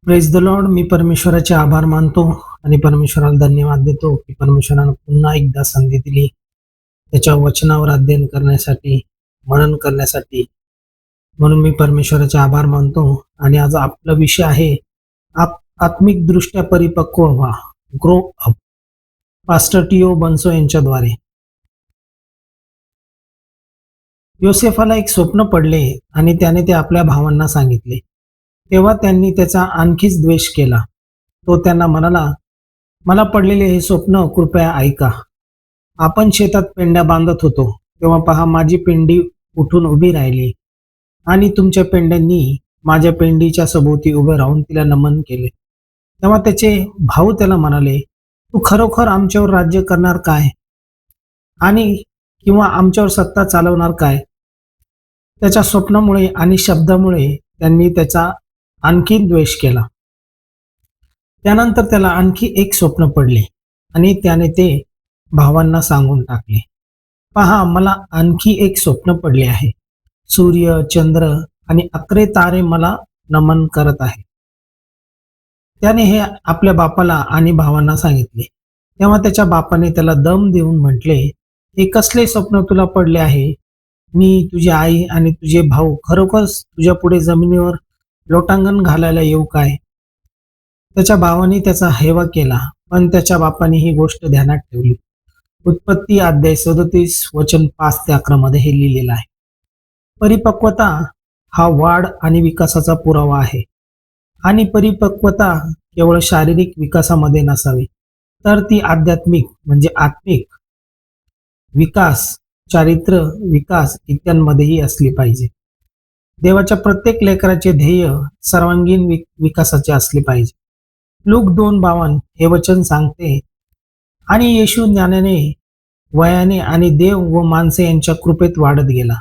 Praise the lord. मी परमेश्वराचे आभार मानतो आणि परमेश्वराला धन्यवाद देतो की परमेश्वरानं पुन्हा एकदा संधी दिली त्याच्या वचनावर अध्ययन करण्यासाठी, मनन करण्यासाठी. म्हणून मी परमेश्वराचे आभार मानतो. आणि आज आपला विषय आहे आत्मिक दृष्ट्या परिपक्व व्हा, ग्रो अप. पास्टर टी.ओ. बनसो यांच्याद्वारे. योसेफाला एक स्वप्न पडले आणि त्याने ते आपल्या भावांना सांगितले. तेव्हा त्यांनी त्याचा आणखीच द्वेष केला. तो त्यांना म्हणाला, मला पडलेले हे स्वप्न कृपया ऐका. आपण शेतात पेंड्या बांधत होतो तेव्हा पहा, माझी पेंडी उठून उभी राहिली आणि तुमच्या पेंड्यांनी माझ्या पेंडीच्या सभोवती उभे राहून तिला नमन केले. तेव्हा त्याचे भाऊ त्याला म्हणाले, तू खरोखर आमच्यावर राज्य करणार काय आणि किंवा आमच्यावर सत्ता चालवणार काय? त्याच्या स्वप्नामुळे आणि शब्दामुळे त्यांनी त्याचा आणखी द्वेष केला. त्यानंतर त्याला आणखी एक स्वप्न पडले आणि त्याने ते भावांना सांगून टाकले. पहा, मला आणखी एक स्वप्न पडले आहे. सूर्य, चंद्र आणि 11 तारे मला नमन करत आहे. त्याने हे आपल्या बापाला आणि भावांना सांगितले. तेव्हा त्याच्या बापाने त्याला दम देऊन म्हटले, हे कसले स्वप्न तुला पडले आहे? मी, तुझी आई आणि तुझे भाऊ खरोखरच तुझ्या पुढे जमिनीवर लोटांगण घालायला येऊ काय? त्याच्या भावाने त्याचा हेवा केला, पण त्याच्या बापाने ही गोष्ट ध्यानात ठेवली. उत्पत्ती अध्याय 37 वचन 5 ते 11 मध्ये हे लिहिलेलं आहे. परिपक्वता हा वाढ आणि विकासाचा पुरावा आहे. आणि परिपक्वता केवळ शारीरिक विकासामध्ये नसावी, तर ती आध्यात्मिक म्हणजे आत्मिक विकास, चारित्र्य विकास इत्यांमध्येही असली पाहिजे. देवाच्या प्रत्येक लेकराचे ध्येय सर्वांगीण विकासाचे असले पाहिजे. लूक 2:52 हे वचन सांगते, आणि येशू ज्ञानाने, वयाने आणि देव व माणसे यांच्या कृपेत वाढत गेला.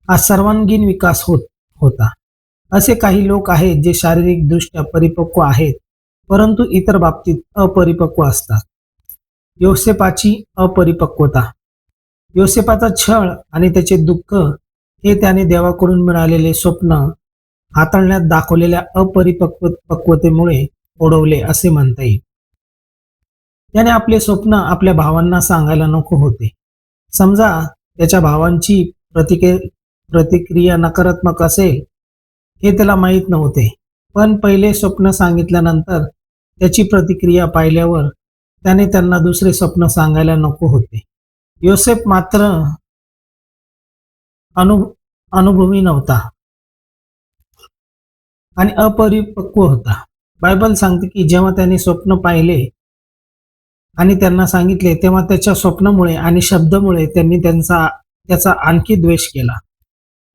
हा सर्वांगीण विकास होता. असे काही लोक आहेत जे शारीरिक दृष्ट्या परिपक्व आहेत, परंतु इतर बाबतीत अपरिपक्व असतात. योसेपाची अपरिपक्वता. योसेपाचा छळ आणि त्याचे दुःख हे त्याने देवाकडून मिळालेले स्वप्न हाताळण्यात दाखवलेल्या अपरिपक्वतेमुळे ओढवले असे म्हणता येईल. त्याने आपले स्वप्न आपल्या भावांना सांगायला नको होते. समजा त्याच्या भावांची प्रतिक्रिया नकारात्मक असेल हे त्याला माहीत नव्हते, पण पहिले स्वप्न सांगितल्यानंतर त्याची प्रतिक्रिया पाहिल्यावर त्याने त्यांना दुसरे स्वप्न सांगायला नको होते. योसेफ मात्र अनुभवी नव्हता आणि अपरिपक्व होता. बायबल सांगते की जेव्हा त्याने स्वप्न पाहिले आणि त्यांना सांगितले, तेव्हा त्याच्या स्वप्नामुळे आणि शब्दामुळे त्यांनी त्याचा आणखी द्वेष केला.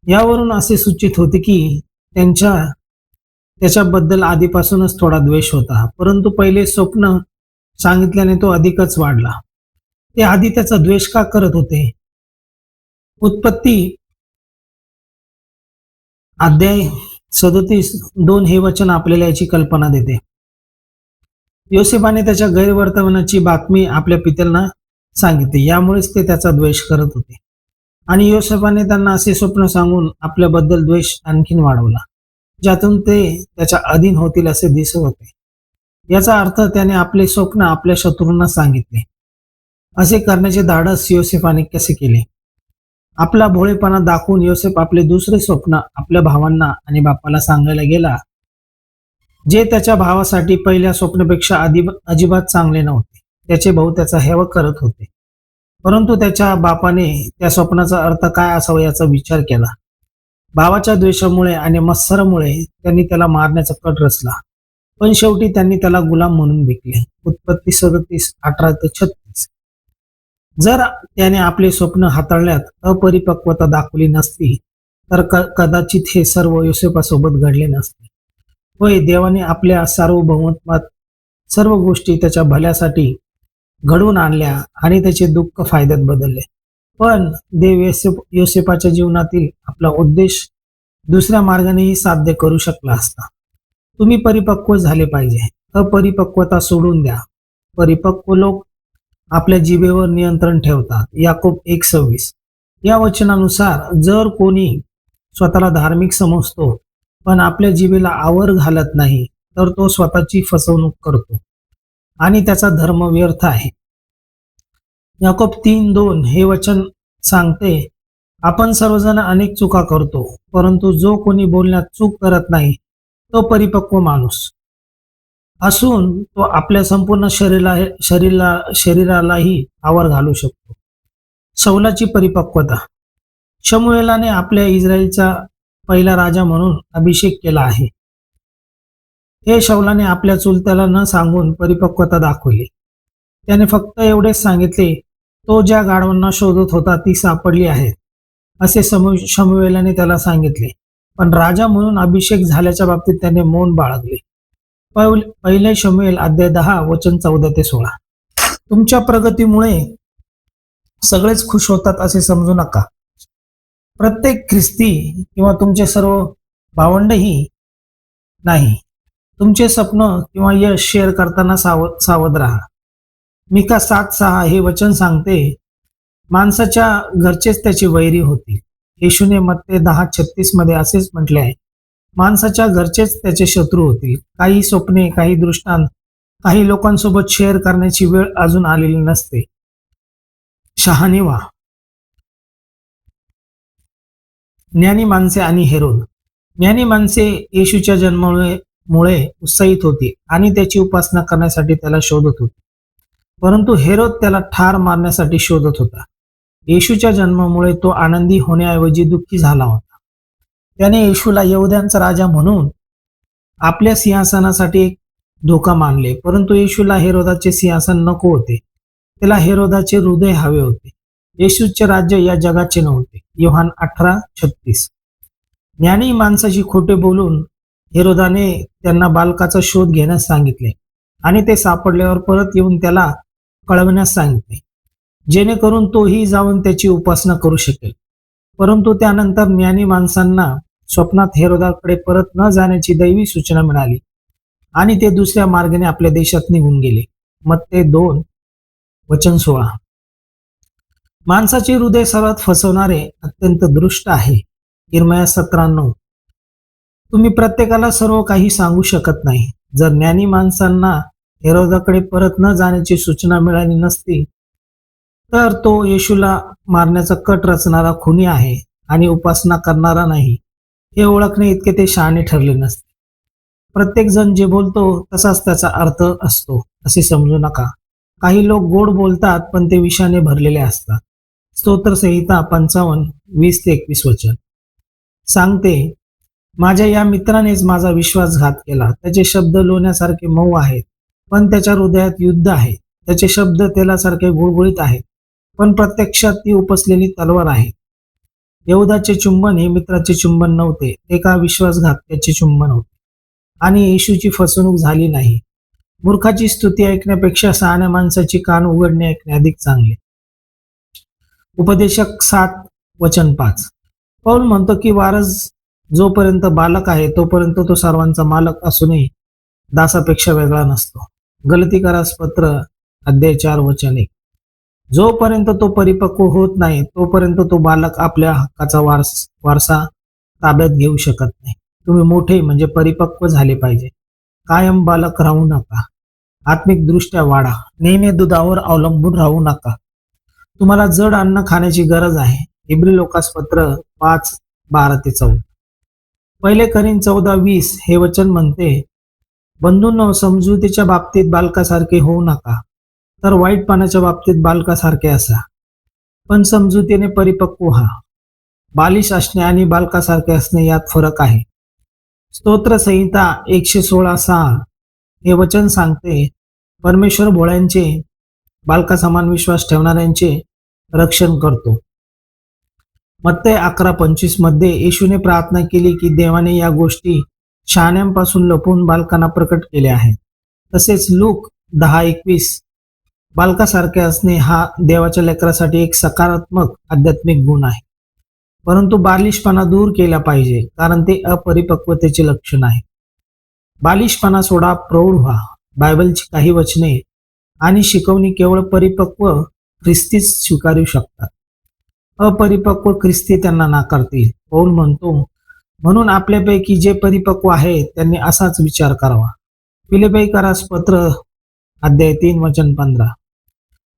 यावरून असे सूचित होते की त्याच्याबद्दल आधीपासूनच थोडा द्वेष होता, परंतु पहिले स्वप्न सांगितल्याने तो अधिकच वाढला. ते आधी त्याचा द्वेष का करत होते? उत्पत्ती अध्याय 37:2 हे वचन आपल्याला याची कल्पना देते. योसेफाने त्याच्या गैरवर्तवणाची बातमी आपल्या पित्याला सांगितली, यामुळेच ते त्याचा द्वेष करत होते. आणि योसेफाने त्यांना असे स्वप्न सांगून आपल्याबद्दल द्वेष आणखीन वाढवला, ज्यातून ते त्याच्या अधीन होतील असे दिसत होते. याचा अर्थ त्याने आपले स्वप्न आपल्या शत्रूंना सांगितले. असे करण्याचे धाडस योसेफाने कसे केले? आपला भोळेपणा दाखवून योसेफ आपले दुसरे स्वप्न आपल्या भावांना आणि बापाला सांगायला गेला, जे त्याच्या भावासाठी पहिल्या स्वप्नापेक्षा अजिबात चांगले नव्हते. त्याचे भाऊ त्याचा हेवा करत होते, परंतु त्याच्या बापाने त्या स्वप्नाचा अर्थ काय असावा याचा विचार केला. भावाच्या द्वेषामुळे आणि मत्सरामुळे त्यांनी त्याला मारण्याचा कट रचला, पण शेवटी त्यांनी त्याला गुलाम म्हणून विकले. उत्पत्ती 37:18-36. जर त्याने आपले स्वप्न हाताळण्यात अपरिपक्वता दाखवली नसती तर कदाचित हे सर्व योसेफासोबत घडले नसते. होय, देवाने आपल्या सार्वभौमत्वात सर्व गोष्टी त्याच्या भल्यासाठी घडवून आणल्या आणि त्याचे दुःख फायद्यात बदलले. पण देव योसेफाच्या जीवनातील आपला उद्देश दुसऱ्या मार्गानेही साध्य करू शकला असता. तुम्ही परिपक्व झाले पाहिजे. अपरिपक्वता सोडून द्या. परिपक्व लोक आपल्या जिभेवर नियंत्रण ठेवतात. याकोब 1:26. या वचनानुसार जर कोणी स्वतःला धार्मिक समजतो पण आपल्या जिभेला आवर घालत नाही, तर तो स्वतःची फसवणूक करतो आणि त्याचा धर्म व्यर्थ आहे. याकोब 3:2 हे वचन सांगते, आपण सर्वजण अनेक चुका करतो, परंतु जो कोणी बोलण्यात चूक करत नाही तो परिपक्व माणूस असून तो आपल्या संपूर्ण शरीरालाही आवर घालू शकतो. शौलाची परिपक्वता. शमूएलाने आपल्या इस्रायलचा पहिला राजा म्हणून अभिषेक केला आहे. हे शौलाने आपल्या चुलत्याला न सांगून परिपक्वता दाखवली. त्याने फक्त एवढेच सांगितले, तो ज्या गाढवांना शोधत होता ती सापडली आहेत असे शमूएलाने त्याला सांगितले. पण राजा म्हणून अभिषेक झाल्याच्या बाबतीत त्याने मौन बाळगले. पहिले शमूएल अध्याय 10 वचन 14-16. तुमच्या प्रगतीमुळे सगळेच खुश होतात असे समजू नका. प्रत्येक ख्रिस्ती किंवा तुमचे सर्व भावंडही नाही. तुमचे स्वप्न किंवा यश शेअर करताना सावध राहा. मिका 7:6 हे वचन सांगते, माणसाच्या घरचेच त्याची वैरी होतील. येशूने मत्ते 10:36 मध्ये असेच म्हटले आहे, माणसाच्या घरचेच त्याचे शत्रू होतील. काही स्वप्ने, काही दृष्टांत, काही लोकांसोबत शेअर करण्याची वेळ अजून आलेली नसते. शहाणी व्हा. ज्ञानी माणसे आणि हेरोद. ज्ञानी माणसे येशूच्या जन्मामुळे उत्साहित होती आणि त्याची उपासना करण्यासाठी त्याला शोधत होती. परंतु हेरोद त्याला ठार मारण्यासाठी शोधत होता. येशूच्या जन्मामुळे तो आनंदी होण्याऐवजी दुःखी झाला होता. त्याने येशूला यहुद्यांचा राजा म्हणून आपल्या सिंहासनासाठी एक धोका मानले. परंतु येशूला हेरोदाचे सिंहासन नको होते. त्याला हेरोदाचे हृदय हवे होते. येशूचे राज्य या जगाचे नव्हते. योहान 18:36. ज्ञानी माणसाची खोटे बोलून हेरोदाने त्यांना बालकाचा शोध घेण्यास सांगितले आणि ते सापडल्यावर परत येऊन त्याला कळवण्यास सांगितले, जेणेकरून तोही जाऊन त्याची उपासना करू शकेल. परंतु त्यानंतर ज्ञानी माणसांना स्वप्नात हेरोदाकडे परत न जाण्याची दैवी सूचना मिळाली आणि ते दुसऱ्या मार्गाने आपल्या देशात निघून गेले. मत्ते 2 वचन 16. माणसाचे हृदय सर्वात फसवणारे अत्यंत दृष्ट आहे. इर्मया 17:9. तुम्ही प्रत्येकाला सर्व काही सांगू शकत नाही. जर ज्ञानी माणसांना हेरोदाकडे परत न जाण्याची सूचना मिळाली नसती तर तो येशूला मारण्याचा कट रचणारा खुनी आहे आणि उपासना करणारा नाही हे ओळखणे इतके ते शहाणे ठरले नसते. प्रत्येक जण जे बोलतो तसाच त्याचा अर्थ असतो असे समजू नका. काही लोक गोड बोलतात पण ते विषाने भरलेले असतात. स्तोत्रसंहिता 55:20-21 वचन सांगते, माझ्या या मित्रानेच माझा विश्वासघात केला. त्याचे शब्द लोण्यासारखे मऊ आहेत पण त्याच्या हृदयात युद्ध आहे. त्याचे शब्द तेलासारखे गुळगुळीत आहेत पण प्रत्यक्षात ती उपसलेली तलवार आहे. यहुदाचे चुंबन हे मित्राचे चुंबन नव्हते, ते का विश्वासघातकाचे चुंबन होते आणि येशूची फसवणूक झाली नाही. मूर्खाची स्तुती ऐकण्यापेक्षा शहाण्या माणसाची कान उघडणे ऐकणे अधिक चांगले. उपदेशक 7 वचन 5. पौल म्हणतो की वारस जोपर्यंत बालक आहे तोपर्यंत तो सर्वांचा मालक असूनही दासापेक्षा वेगळा नसतो. गलतीकारास पत्र अध्याय 4 वचन 1. जोपर्यंत तो परिपक्व होत नाही तोपर्यंत तो बालक आपल्या हक्काचा वारसा ताब्यात घेऊ शकत नाही. तुम्ही मोठे म्हणजे परिपक्व झाले पाहिजे. कायम बालक राहू नका. आत्मिक दृष्ट्या वाढा. नेहमी दुधावर अवलंबून राहू नका. तुम्हाला जड अन्न खाण्याची गरज आहे. इब्री लोकास पत्र 5:12-14. पहिले करीन 14:20 हे वचन म्हणते, बंधूंनो, समजुतीच्या बाबतीत बालकासारखे होऊ नका, तर वाईटपणाच्या बाबतीत बालकासारखे असा, पण समजुतीने परिपक्व व्हा. बालिश असणे आणि बालकासारखे असणे यात फरक आहे. स्तोत्रसंहिता 116:6 हे वचन सांगते, परमेश्वर भोळ्यांचे, बालकासमान विश्वास ठेवणाऱ्यांचे रक्षण करतो. मत्ते 11:25 मध्ये येशूने प्रार्थना केली की देवाने या गोष्टी शहाण्यांपासून लपवून बालकांना प्रकट केल्या आहेत. तसेच लूक 10:21 बालकासारखे असणे हा देवाच्या लेकरासाठी एक सकारात्मक आध्यात्मिक गुण आहे. परंतु बालिशपणा दूर केला पाहिजे कारण ते अपरिपक्वतेचे लक्षण आहे. बालिशपणा सोडा, प्रौढ व्हा. बायबलची काही वचने आणि शिकवणी केवळ परिपक्व ख्रिस्तीच स्वीकारू शकतात. अपरिपक्व ख्रिस्ती त्यांना नाकारतील. पौल म्हणतो, म्हणून आपल्यापैकी जे परिपक्व आहेत त्यांनी असाच विचार करावा. फिलिप्पियरास पत्र अध्याय 3 वचन 15.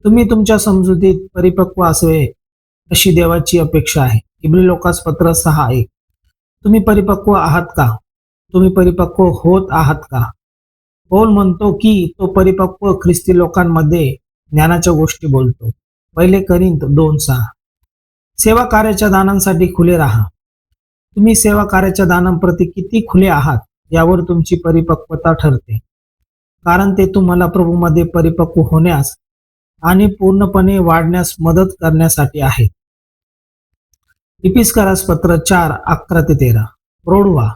तुम्ही तुमच्या समजुतीत परिपक्व असावे अशी देवाची अपेक्षा आहे. इब्री लोकास पत्र 6:1. तुम्ही परिपक्व आहात का? तुम्ही परिपक्व होत आहात का? पौल म्हणतो की तो परिपक्व ख्रिस्ती लोकांमध्ये ज्ञानाच्या गोष्टी बोलतो. 1 कोरिंथ 2:6. सेवा कार्याच्या दानांसाठी खुले राहा. तुम्ही सेवा कार्याच्या दानांप्रती किती खुले आहात यावर तुमची परिपक्वता ठरते, कारण ते तुम्हाला प्रभूमध्ये परिपक्व होण्यास आणि पूर्णपणे वाढण्यास मदत करण्यासाठी आहे. इफिसकारास पत्र 4:11-13. प्रौढ व्हा.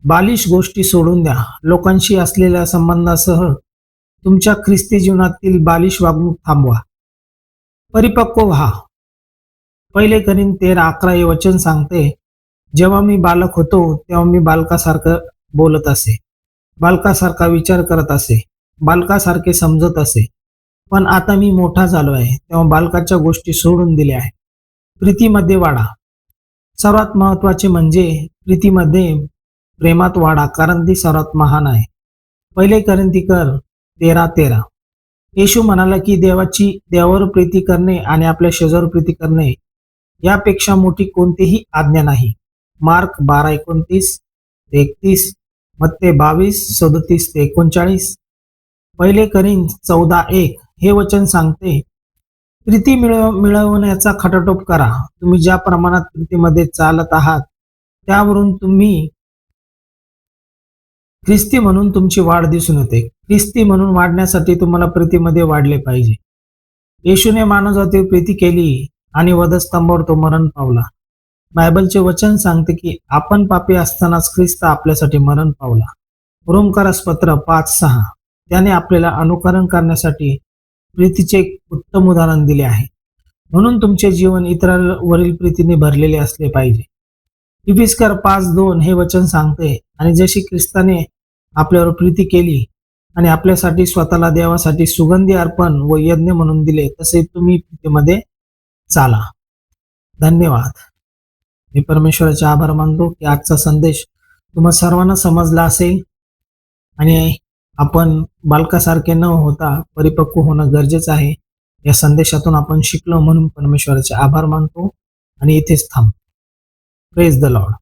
बालिश गोष्टी सोडून द्या. लोकांशी असलेल्या संबंधासह तुमच्या ख्रिस्ती जीवनातील बालिश वागणूक थांबवा. परिपक्व व्हा. 1 कोरिंथ 13:11 हे वचन सांगते, जेव्हा मी बालक होतो तेव्हा मी बालकासारखं बोलत असे, बालकासारखा विचार करत असे, बालकासारखे समजत असे. पण आता मी मोठा झालो आहे तेव्हा बालकाच्या गोष्टी सोडून दिल्या आहेत. प्रीतीमध्ये वाढा. सर्वात महत्वाचे म्हणजे प्रीतीमध्ये प्रेमात वाढा, कारण ती सर्वात महान आहे. 1 कोरिंथियर 13:13. येशू म्हणाला की देवावर प्रीती करणे आणि आपल्या शेजावर प्रीती करणे यापेक्षा मोठी कोणतीही आज्ञा नाही. मार्क 12:29-31, मत्ते 22:37-39. 1 कोरिंथ 14:1 हे वचन सांगते, प्रीती मिळवण्याचा खटाटोप करा. तुम्ही ज्या प्रमाणात प्रीतीमध्ये चालत आहात त्यावरून तुम्ही ख्रिस्ती म्हणून तुमची वाढ दिसून येते. ख्रिस्ती म्हणून वाढण्यासाठी तुम्हाला प्रीतीमध्ये वाढले पाहिजे. येशूने मानवजातीवर प्रीती केली आणि वधस्तंभावर तो मरण पावला. बायबलचे वचन सांगते की आपण पापी असतानाच ख्रिस्त आपल्यासाठी मरण पावला. रोमकारास पत्र 5:6. त्याने आपल्याला अनुकरण करण्यासाठी प्रीतीचे एक उत्तम उदाहरण दिले आहे. म्हणून तुमचे जीवन इतरांवरील प्रीतीने भरलेले असले पाहिजे. इफिसकर 5:2 हे वचन सांगते, आणि जशी ख्रिस्ताने आपल्यावर प्रीती केली आणि आपल्यासाठी स्वतःला देवासाठी सुगंधी अर्पण व यज्ञ म्हणून दिले, तसे तुम्ही प्रीतीमध्ये चाला. धन्यवाद. मी परमेश्वराचे आभार मानतो की आजचा संदेश तुम्हा सर्वांना समजला असेल आणि आपण बालकासारखे न होता परिपक्व होणं गरजेचं आहे या संदेशातून आपण शिकलो, म्हणून परमेश्वराचे आभार मानतो आणि इथेच थांबतो. Praise the Lord.